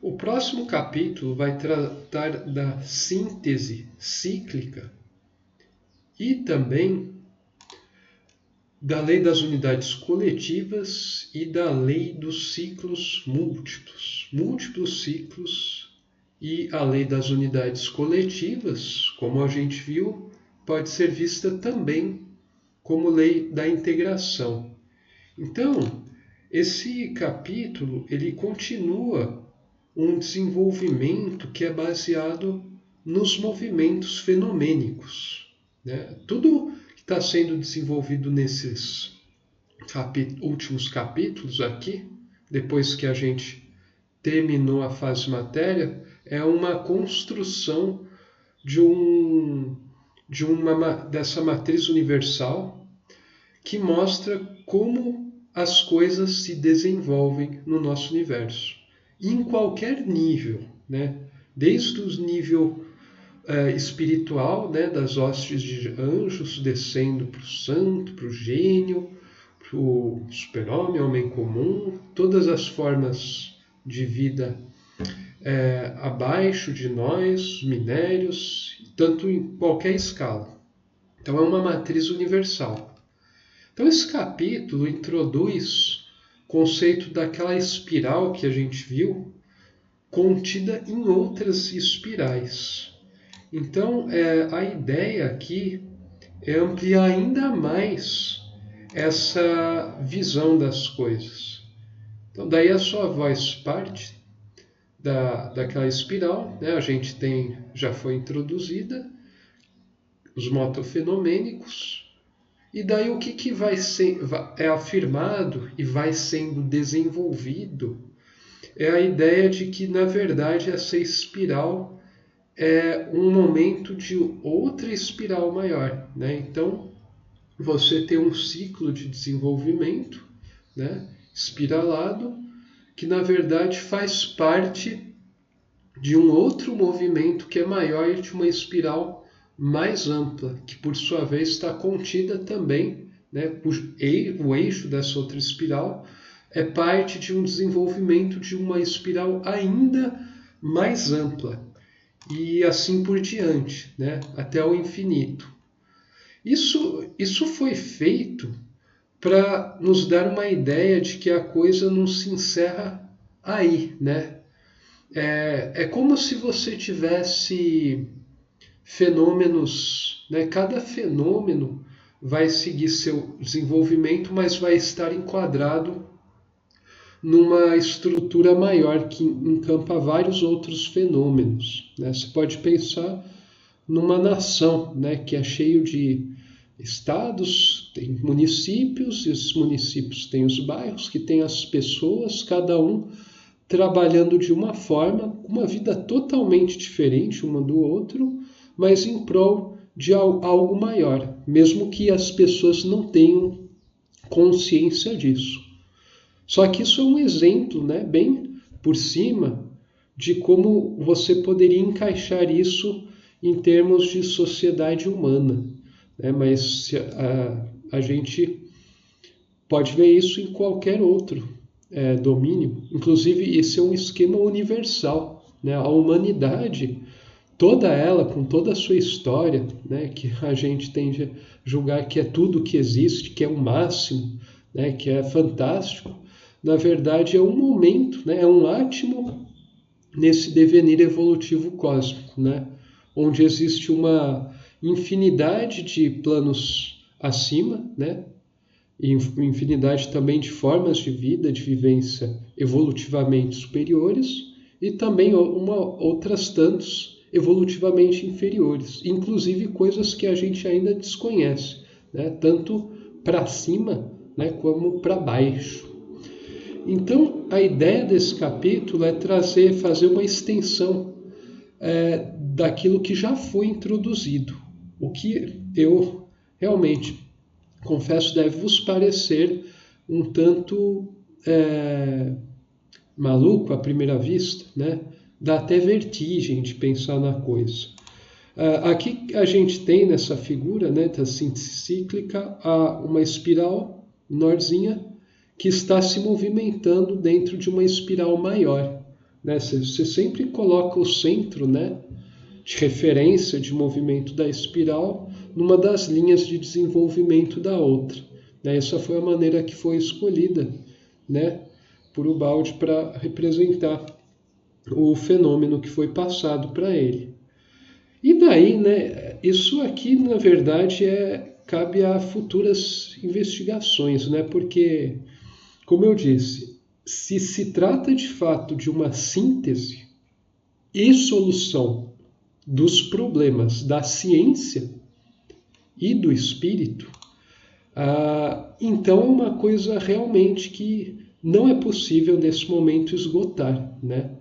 O próximo capítulo vai tratar da síntese cíclica e também da lei das unidades coletivas e da lei dos ciclos múltiplos. Múltiplos ciclos e a lei das unidades coletivas, como a gente viu, pode ser vista também como lei da integração. Então, esse capítulo ele continua um desenvolvimento que é baseado nos movimentos fenomênicos, né? Tudo que está sendo desenvolvido nesses últimos capítulos aqui, depois que a gente terminou a fase matéria, é uma construção dessa matriz universal que mostra como as coisas se desenvolvem no nosso universo. E em qualquer nível, né? Desde o nível espiritual, né? Das hostes de anjos descendo para o santo, para o gênio, para o super-homem, homem comum, todas as formas de vida abaixo de nós, minérios, tanto em qualquer escala. Então é uma matriz universal. Então esse capítulo introduz o conceito daquela espiral que a gente viu contida em outras espirais. Então a ideia aqui é ampliar ainda mais essa visão das coisas. Então daí a sua voz parte daquela espiral, né? A gente já foi introduzida, os motofenomênicos, e daí o que é afirmado e vai sendo desenvolvido é a ideia de que, na verdade, essa espiral é um momento de outra espiral maior, né? Então, você tem um ciclo de desenvolvimento, né? Espiralado, que, na verdade, faz parte de um outro movimento que é maior e de uma espiral mais ampla, que por sua vez está contida também, né? O eixo dessa outra espiral é parte de um desenvolvimento de uma espiral ainda mais ampla, e assim por diante, né? Até o infinito. Isso foi feito para nos dar uma ideia de que a coisa não se encerra aí, né? É como se você tivesse fenômenos, né? Cada fenômeno vai seguir seu desenvolvimento, mas vai estar enquadrado numa estrutura maior que encampa vários outros fenômenos, né? Você pode pensar numa nação, né? Que é cheio de estados, tem municípios, e esses municípios têm os bairros, que têm as pessoas, cada um trabalhando de uma forma, uma vida totalmente diferente uma do outro, mas em prol de algo maior, mesmo que as pessoas não tenham consciência disso. Só que isso é um exemplo, né, bem por cima, de como você poderia encaixar isso em termos de sociedade humana, né? Mas a gente pode ver isso em qualquer outro domínio. Inclusive, esse é um esquema universal, né? A humanidade, toda ela, com toda a sua história, né? Que a gente tende a julgar que é tudo que existe, que é o máximo, né? Que é fantástico, na verdade é um momento, né? É um átomo nesse devenir evolutivo cósmico, né? Onde existe uma infinidade de planos acima, né? E infinidade também de formas de vida, de vivência evolutivamente superiores, e também outras tantas evolutivamente inferiores, inclusive coisas que a gente ainda desconhece, né? Tanto para cima, né? Como para baixo. Então, a ideia desse capítulo é fazer uma extensão daquilo que já foi introduzido, o que eu realmente confesso deve vos parecer um tanto maluco à primeira vista, né? Dá até vertigem de pensar na coisa. Aqui a gente tem nessa figura, né, da síntese cíclica, uma espiral menorzinha que está se movimentando dentro de uma espiral maior, né? Você sempre coloca o centro, né, de referência de movimento da espiral numa das linhas de desenvolvimento da outra, né? Essa foi a maneira que foi escolhida, né, por Ubaldi para representar o fenômeno que foi passado para ele. E daí, né, isso aqui, na verdade, cabe a futuras investigações, né, porque, como eu disse, se trata de fato de uma síntese e solução dos problemas da ciência e do espírito, então é uma coisa realmente que não é possível nesse momento esgotar, né?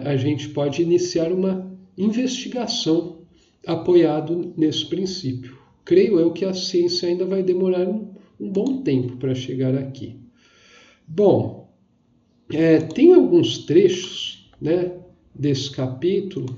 A gente pode iniciar uma investigação apoiado nesse princípio. Creio eu que a ciência ainda vai demorar um bom tempo para chegar aqui. Bom, tem alguns trechos, né, desse capítulo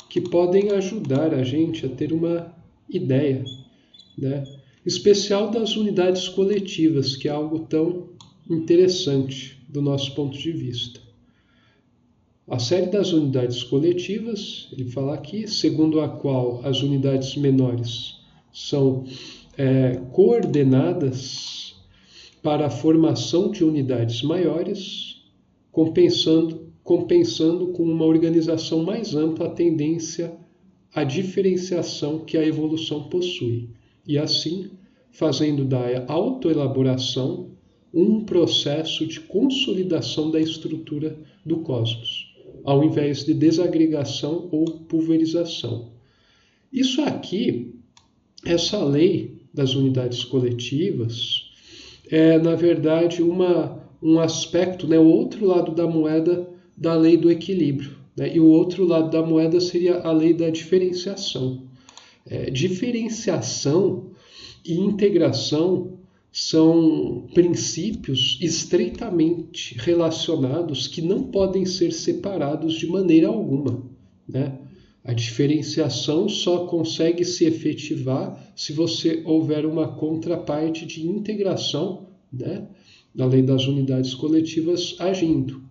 que podem ajudar a gente a ter uma ideia, né, especial das unidades coletivas, que é algo tão interessante do nosso ponto de vista. A série das unidades coletivas, ele fala aqui, segundo a qual as unidades menores são coordenadas para a formação de unidades maiores, compensando com uma organização mais ampla a tendência à diferenciação que a evolução possui, e assim fazendo da autoelaboração um processo de consolidação da estrutura do cosmos, ao invés de desagregação ou pulverização. Isso aqui, essa lei das unidades coletivas, é, na verdade, um aspecto, né, o outro lado da moeda da lei do equilíbrio, né, e o outro lado da moeda seria a lei da diferenciação. Diferenciação e integração são princípios estreitamente relacionados que não podem ser separados de maneira alguma, né? A diferenciação só consegue se efetivar se você houver uma contraparte de integração, né, da lei das unidades coletivas agindo.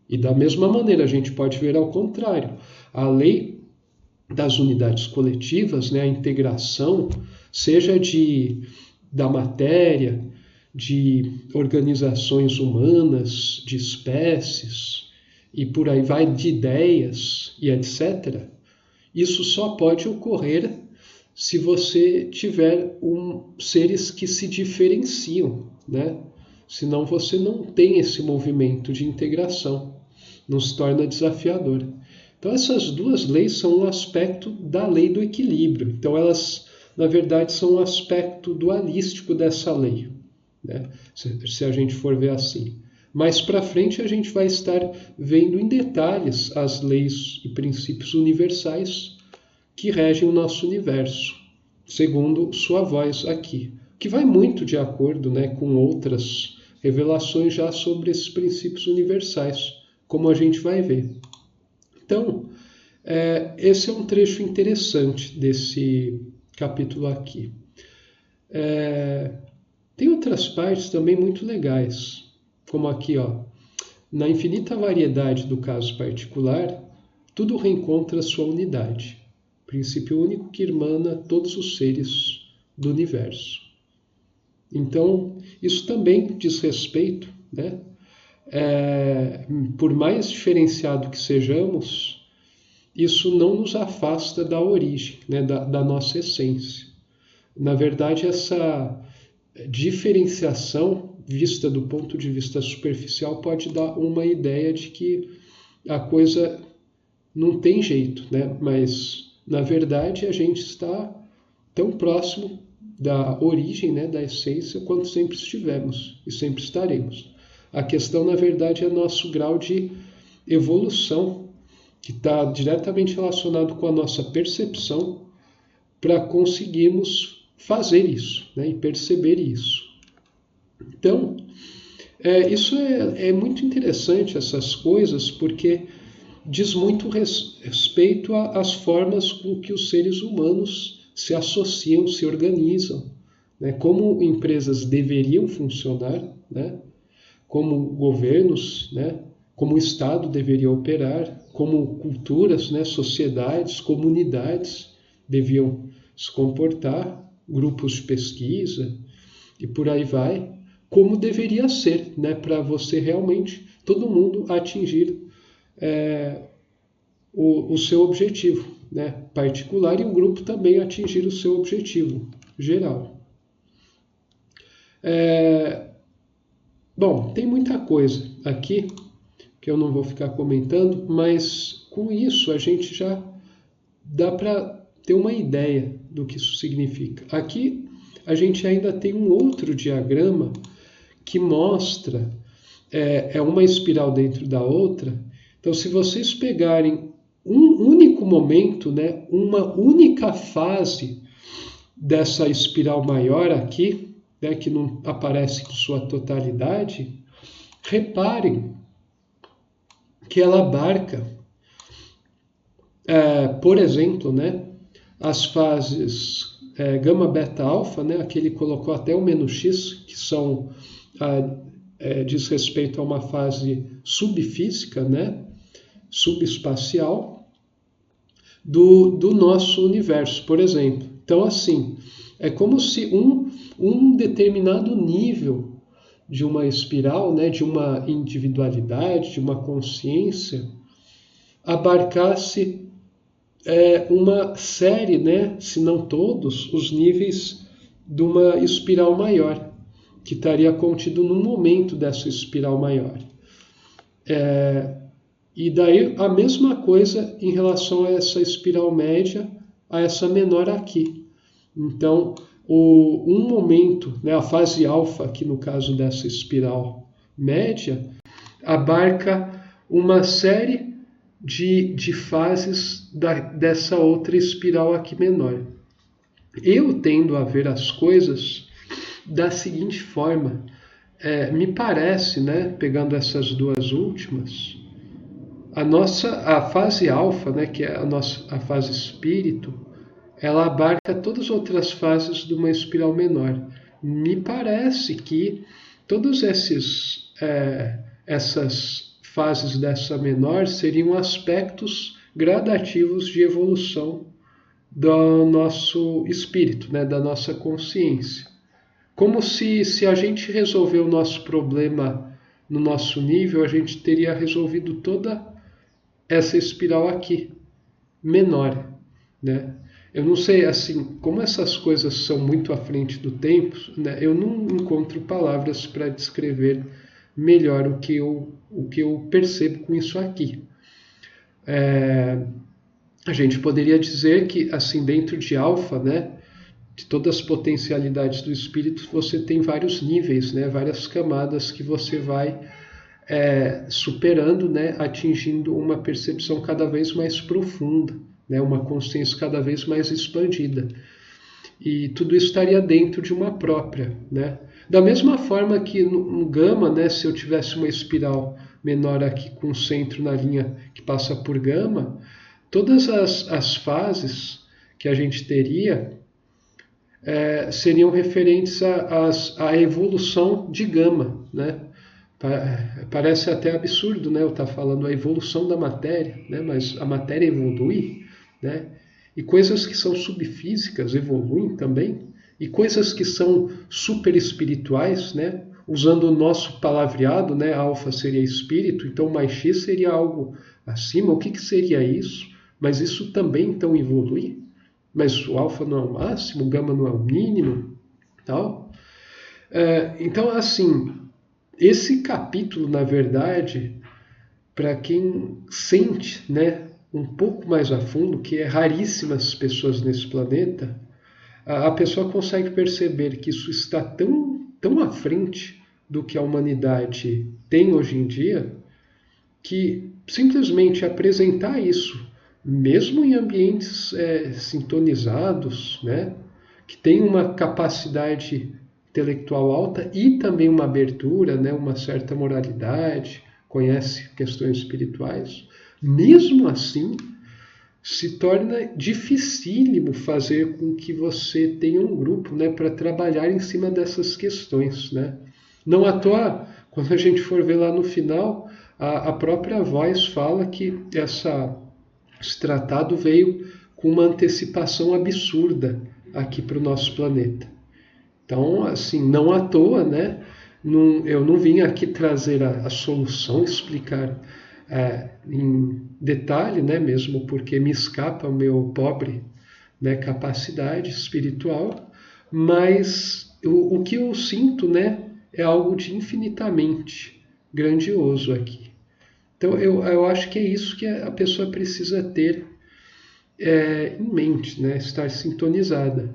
E da mesma maneira a gente pode ver ao contrário. A lei das unidades coletivas, né, a integração, seja da matéria, de organizações humanas, de espécies, e por aí vai, de ideias e etc., isso só pode ocorrer se você tiver seres que se diferenciam, né? Senão você não tem esse movimento de integração, não se torna desafiador. Então essas duas leis são um aspecto da lei do equilíbrio. Então elas, na verdade, são um aspecto dualístico dessa lei, né? Se a gente for ver assim. Mais para frente a gente vai estar vendo em detalhes as leis e princípios universais que regem o nosso universo, segundo sua voz aqui, que vai muito de acordo, né, com outras revelações já sobre esses princípios universais, como a gente vai ver. Então, esse é um trecho interessante desse capítulo aqui. Tem outras partes também muito legais, como aqui, ó, na infinita variedade do caso particular, tudo reencontra sua unidade, princípio único que irmana todos os seres do universo. Então, isso também diz respeito, né? Por mais diferenciado que sejamos, isso não nos afasta da origem, né, da nossa essência. Na verdade, essa diferenciação, vista do ponto de vista superficial, pode dar uma ideia de que a coisa não tem jeito, né? Mas, na verdade, a gente está tão próximo da origem, né, da essência, quanto sempre estivemos e sempre estaremos. A questão, na verdade, é nosso grau de evolução, que está diretamente relacionado com a nossa percepção, para conseguirmos fazer isso, né, e perceber isso. Então, isso é muito interessante, essas coisas, porque diz muito respeito às formas com que os seres humanos se associam, se organizam, né, como empresas deveriam funcionar, né, como governos, né, como o Estado deveria operar, como culturas, né, sociedades, comunidades deviam se comportar, grupos de pesquisa e por aí vai, como deveria ser, né, para você realmente, todo mundo atingir o seu objetivo, né, particular, e o grupo também atingir o seu objetivo geral. Bom, tem muita coisa aqui que eu não vou ficar comentando, mas com isso a gente já dá para ter uma ideia do que isso significa. Aqui a gente ainda tem um outro diagrama que mostra uma espiral dentro da outra. Então, se vocês pegarem um único momento, né, uma única fase dessa espiral maior aqui, né, que não aparece com sua totalidade, reparem que ela abarca, por exemplo, né, as fases gama, beta, alfa, né, aqui ele colocou até o menos x, que são diz respeito a uma fase subfísica, né, subespacial, do nosso universo, por exemplo. Então, assim, é como se um determinado nível de uma espiral, né, de uma individualidade, de uma consciência, abarcasse uma série, né, se não todos, os níveis de uma espiral maior, que estaria contido num momento dessa espiral maior. E daí a mesma coisa em relação a essa espiral média, a essa menor aqui. Então, um momento, né, a fase alfa, aqui no caso dessa espiral média, abarca uma série de fases dessa outra espiral aqui menor. Eu tendo a ver as coisas da seguinte forma, me parece, né, pegando essas duas últimas, a fase alfa, né, que é a fase espírito, ela abarca todas as outras fases de uma espiral menor. Me parece que todas essas fases dessa menor seriam aspectos gradativos de evolução do nosso espírito, né, da nossa consciência. Como se a gente resolver o nosso problema no nosso nível, a gente teria resolvido toda essa espiral aqui, menor, né? Eu não sei, assim, como essas coisas são muito à frente do tempo, né, eu não encontro palavras para descrever melhor o que eu percebo com isso aqui. A gente poderia dizer que, assim, dentro de alfa, né, de todas as potencialidades do espírito, você tem vários níveis, né, várias camadas que você vai superando, né, atingindo uma percepção cada vez mais profunda, né, uma consciência cada vez mais expandida. E tudo isso estaria dentro de uma própria, né? Da mesma forma que no gama, né, se eu tivesse uma espiral menor aqui com centro na linha que passa por gama, todas as fases que a gente teria seriam referentes à evolução de gama, né? Parece até absurdo, né, eu estar falando a evolução da matéria, né, mas a matéria evolui, né, e coisas que são subfísicas evoluem também, e coisas que são super espirituais, né, usando o nosso palavreado, né, alfa seria espírito, então mais x seria algo acima. O que seria isso? Mas isso também então evolui? Mas o alfa não é o máximo, o gama não é o mínimo, tal. Então, assim, esse capítulo, na verdade, para quem sente, né, um pouco mais a fundo, que é raríssimas pessoas nesse planeta, a pessoa consegue perceber que isso está tão à frente do que a humanidade tem hoje em dia, que simplesmente apresentar isso, mesmo em ambientes sintonizados, né, que tem uma capacidade intelectual alta e também uma abertura, né, uma certa moralidade, conhece questões espirituais, mesmo assim se torna dificílimo fazer com que você tenha um grupo, né, para trabalhar em cima dessas questões, né? Não à toa, quando a gente for ver lá no final, a própria voz fala que esse tratado veio com uma antecipação absurda aqui para o nosso planeta. Então, assim, não à toa, né? Eu não vim aqui trazer a solução, explicar em detalhe, né? Mesmo porque me escapa o meu pobre, né, capacidade espiritual, mas o que eu sinto, né, é algo de infinitamente grandioso aqui. Então, eu acho que é isso que a pessoa precisa ter em mente, né? Estar sintonizada.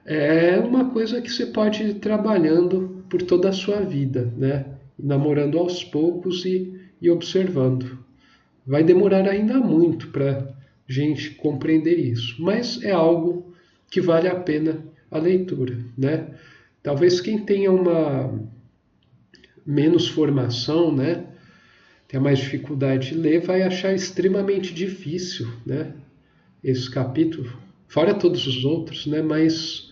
É uma coisa que você pode ir trabalhando por toda a sua vida, né? Namorando aos poucos e observando. Vai demorar ainda muito para gente compreender isso, mas é algo que vale a pena a leitura, né? Talvez quem tenha uma menos formação, né? Tenha mais dificuldade de ler, vai achar extremamente difícil, né? Esse capítulo, fora todos os outros, né? Mas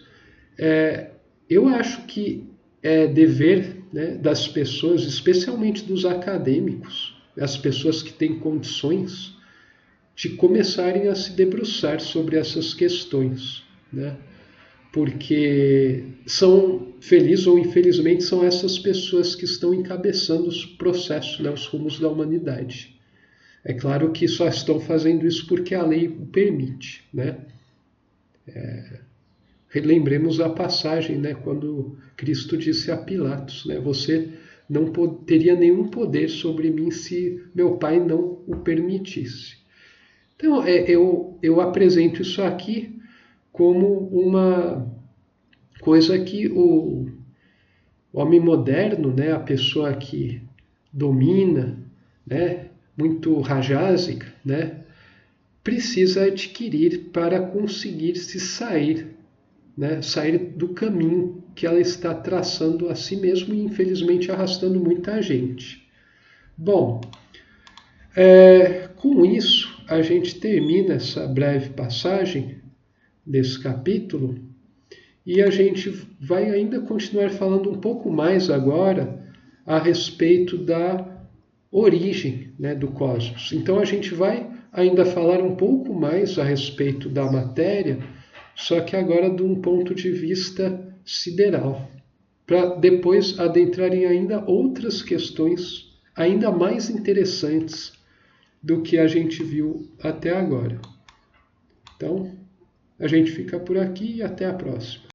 eu acho que é dever, né, das pessoas, especialmente dos acadêmicos, as pessoas que têm condições, de começarem a se debruçar sobre essas questões, né? Porque felizes ou infelizmente, são essas pessoas que estão encabeçando os processos, né, os rumos da humanidade. É claro que só estão fazendo isso porque a lei o permite, né? Relembremos a passagem, né, quando Cristo disse a Pilatos, né, você não teria nenhum poder sobre mim se meu Pai não o permitisse. Então, eu apresento isso aqui como uma coisa que o homem moderno, né, a pessoa que domina, né, muito rajásica, né, precisa adquirir para conseguir se sair, né, sair do caminho que ela está traçando a si mesma e infelizmente arrastando muita gente. Bom, com isso a gente termina essa breve passagem desse capítulo e a gente vai ainda continuar falando um pouco mais agora a respeito da origem, né, do cosmos. Então a gente vai ainda falar um pouco mais a respeito da matéria, só que agora de um ponto de vista sideral, para depois adentrar em ainda outras questões ainda mais interessantes do que a gente viu até agora. Então, a gente fica por aqui e até a próxima.